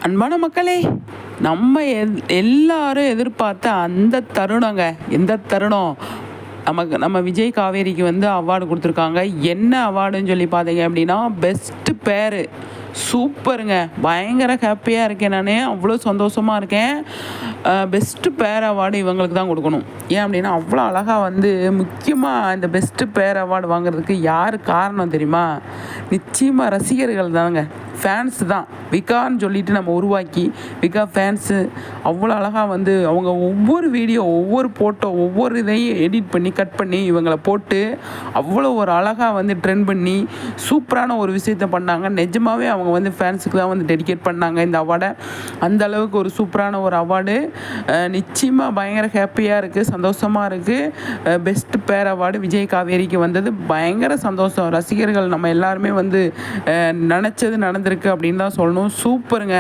அன்பான மக்களே, நம்ம எல்லாரும் எதிர்பார்த்த அந்த தருணங்க. எந்த தருணம்? நம்ம விஜய் காவேரிக்கு வந்து அவார்டு கொடுத்துருக்காங்க. என்ன அவார்டுன்னு சொல்லி பார்த்தீங்க அப்படின்னா, பெஸ்ட்டு பேரு. சூப்பருங்க. பயங்கர ஹாப்பியாக இருக்கேன் நான். அவ்வளோ சந்தோஷமாக இருக்கேன். பெஸ்ட்டு பேர் அவார்டு இவங்களுக்கு தான் கொடுக்கணும். ஏன் அப்படின்னா, அவ்வளோ அழகாக வந்து முக்கியமாக இந்த பெஸ்ட்டு பேர் அவார்டு வாங்குறதுக்கு யார் காரணம் தெரியுமா? நிச்சயமாக ரசிகர்கள் தாங்க. ஃபேன்ஸ் தான். விகான்னு சொல்லிட்டு நம்ம உருவாக்கி, விகா ஃபேன்ஸு அவ்வளோ அழகாக வந்து அவங்க ஒவ்வொரு வீடியோ, ஒவ்வொரு ஃபோட்டோ, ஒவ்வொரு இதையும் எடிட் பண்ணி, கட் பண்ணி இவங்கள போட்டு அவ்வளோ ஒரு அழகாக வந்து ட்ரெண்ட் பண்ணி சூப்பரான ஒரு விஷயத்த பண்ணாங்க. நிஜமாகவே அவங்க வந்து ஃபேன்ஸுக்கு தான் வந்து டெடிகேட் பண்ணாங்க இந்த அவார்டை. அந்த அளவுக்கு ஒரு சூப்பரான ஒரு அவார்டு. நிச்சயமாக பயங்கர ஹாப்பியாக இருக்குது, சந்தோஷமாக இருக்குது. பெஸ்ட் பேர் அவார்டு விஜய் காவேரிக்கு வந்தது பயங்கர சந்தோஷம். ரசிகர்கள் நம்ம எல்லாருமே வந்து நினச்சது நடந்திருக்கு அப்படின்னு தான் சொல்லணும். சூப்பருங்க.